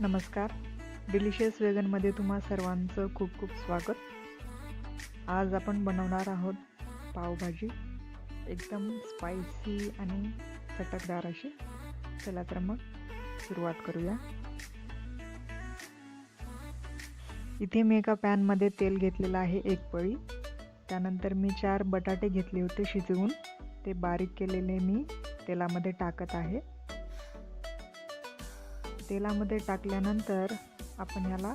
नमस्कार. डिलिशियस वेगनमध्ये तुम्हा सर्वांचं खूप खूप स्वागत. आज आपण बनवणार आहोत पावभाजी, एकदम स्पायसी आणि चटकदार अशी. चला तर मग सुरुवात करूया. इथे मी एका पॅनमध्ये तेल घेतलेलं आहे 1 पळी. त्यानंतर मी 4 बटाटे घेतले होते शिजवून, ते बारीक केलेले मी तेलामध्ये टाकत आहे. तेलामध्ये टाकल्यानंतर आपण ह्याला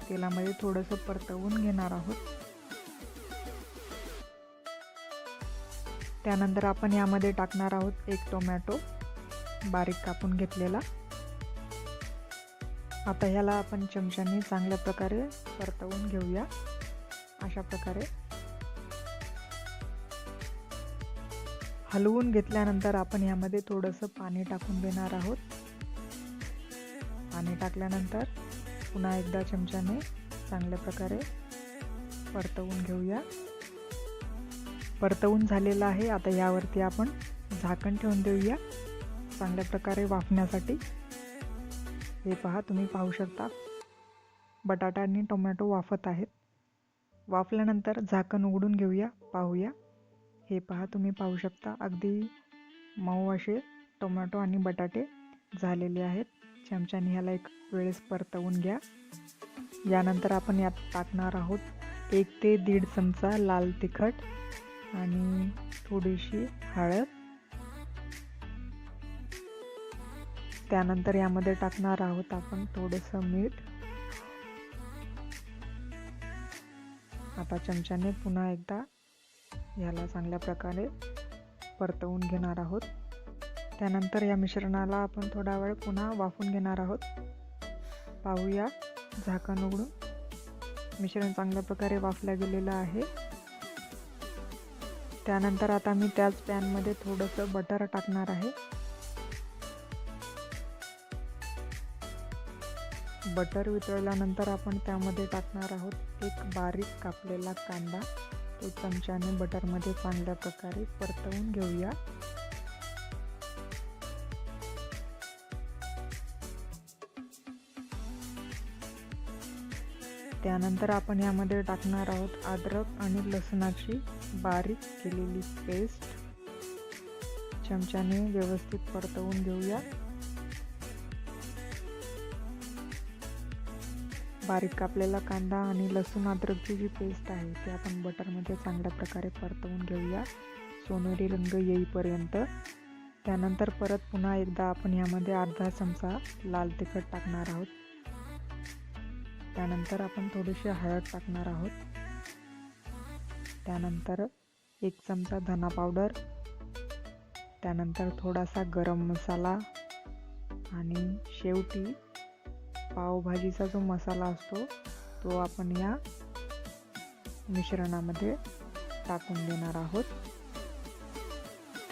तेलामध्ये थोडंसं परतवून घेणार आहोत. त्यानंतर आपण यामध्ये टाकणार आहोत 1 टोमॅटो बारीक कापून घेतलेला. आता ह्याला आपण चमच्याने चांगल्या प्रकारे परतवून घेऊया. अशा प्रकारे हलवून घेतल्यानंतर आपण यामध्ये थोडंसं पाणी टाकून देणार आहोत. पाणी टाकल्यानंतर पुन्हा एकदा चमच्याने चांगल्या प्रकारे परतवून घेऊया. परतवून झालेलं आहे. आता यावरती आपण झाकण ठेवून देऊया चांगल्या प्रकारे वाफण्यासाठी. हे पहा, तुम्ही पाहू शकता बटाटा आणि टोमॅटो वाफत आहेत. वाफल्यानंतर झाकण उघडून घेऊया, पाहूया. हे पहा, तुम्ही पाहू शकता अगदी मऊ असे टोमॅटो आणि बटाटे झालेले आहेत. चमच्याने ह्याला एक वेळेस परतवून घ्या. यानंतर आपण यात टाकणार आहोत 1 ते 1.5 चमचा लाल तिखट आणि थोडीशी हळद. त्यानंतर यामध्ये टाकणार आहोत आपण थोडंसं मीठ. आता चमच्याने पुन्हा एकदा ह्याला चांगल्या प्रकारे परतवून घेणार आहोत. त्यानंतर या मिश्रणाला आपण थोडा वेळ पुन्हा वाफून घेणार आहोत. पाहूया झाकण उघडून. मिश्रण चांगल्या प्रकारे वाफलं गेलेलं आहे. त्यानंतर आता मी त्याच पॅनमध्ये थोडंसं बटर टाकणार आहे. बटर वितळल्यानंतर आपण त्यामध्ये टाकणार आहोत 1 बारीक कापलेला कांदा. तो चमच्याने बटरमध्ये चांगल्या प्रकारे परतवून घेऊया. त्यानंतर आपण यामध्ये टाकणार आहोत अद्रक आणि लसणाची बारीक केलेली पेस्ट. चमच्याने व्यवस्थित परतवून घेऊया. बारीक कापलेला कांदा आणि लसूण अद्रकची जी पेस्ट आहे ती आपण बटरमध्ये चांगल्या प्रकारे परतवून घेऊया सोनेरी रंग येईपर्यंत. त्यानंतर परत पुन्हा एकदा आपण यामध्ये अर्धा चमचा लाल तिखट टाकणार आहोत. त्यानंतर आपण थोडीशी हळद टाकणार आहोत. त्यानंतर 1 चमचा धना पावडर. त्यानंतर थोडासा गरम मसाला आणि शेवटी पावभाजीचा जो मसाला असतो तो आपण या मिश्रणामध्ये टाकून देणार आहोत.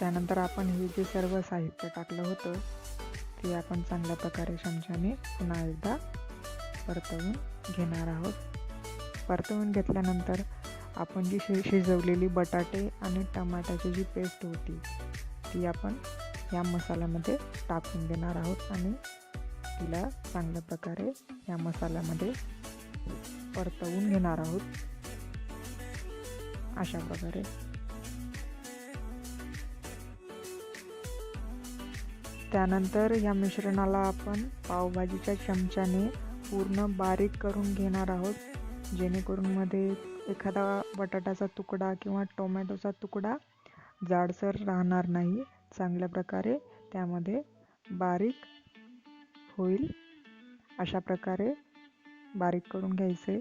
त्यानंतर आपण हे जे सर्व साहित्य टाकलं होतं ते आपण चांगल्या प्रकारे चमच्याने पुन्हा एकदा परतवून घेणार आहोत. परतवून घेतल्यानंतर आपण जी शिजवलेली बटाटे आणि टमाट्याची जी पेस्ट होती ती आपण या मसाल्यामध्ये टाकून देणार आहोत आणि तिला चांगल्या प्रकारे या मसाल्यामध्ये परतवून घेणार आहोत. अशा प्रकारे त्यानंतर या मिश्रणाला आपण पावभाजीच्या चमच्याने पूर्ण बारीक करून घेणार आहोत, जेणेकरून मध्ये एखादा बटाट्याचा तुकडा किंवा टोमॅटोचा तुकडा जाडसर राहणार नाही. चांगल्या प्रकारे त्यामध्ये बारीक होईल. अशा प्रकारे बारीक करून घ्यायचे.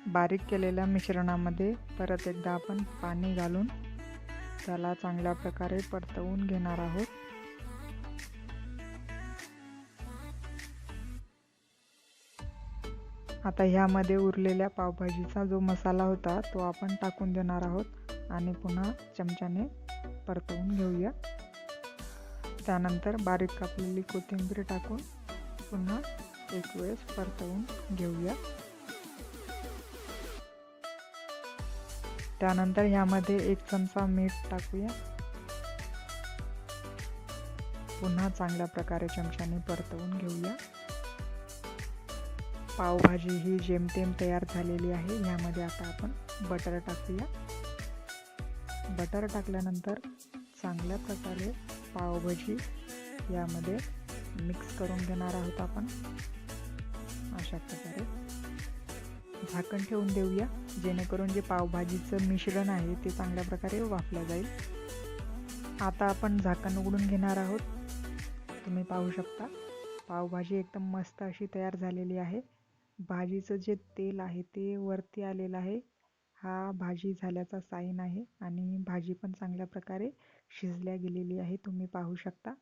बारीक केलेल्या मिश्रणामध्ये परत एकदा आपण पाणी घालून त्याला चांगल्या प्रकारे परतवून घेणार आहोत. आता ह्यामध्ये उरलेल्या पावभाजीचा जो मसाला होता तो आपण टाकून देणार आहोत आणि पुन्हा चमच्याने परतवून घेऊया. त्यानंतर बारीक कापलेली कोथिंबीर टाकून पुन्हा एक वेळेस परतवून घेऊया. त्यानंतर ह्यामध्ये 1 चमचा मीठ टाकूया. पुन्हा चांगल्या प्रकारे चमच्याने परतवून घेऊया. पावभाजी ही जेमतेम तयार झालेली आहे. ह्यामध्ये आता आपण बटर टाकूया. बटर टाकल्यानंतर चांगल्या प्रकारे पावभाजी यामध्ये मिक्स करून घेणार आहोत आपण. अशा प्रकारे झाकण ठेवून देऊया, जेणेकरून जे पावभाजीचं मिश्रण आहे ते चांगल्या प्रकारे वाफलं जाईल. आता आपण झाकण उघडून घेणार आहोत. तुम्ही पाहू शकता पावभाजी एकदम मस्त अशी तयार झालेली आहे. भाजीचं जे तेल आहे ते वरती आलेलं आहे. हा भाजी झाल्याचा साईन आहे आणि भाजी पण चांगल्या प्रकारे शिजल्या गेलेली आहे. तुम्ही पाहू शकता.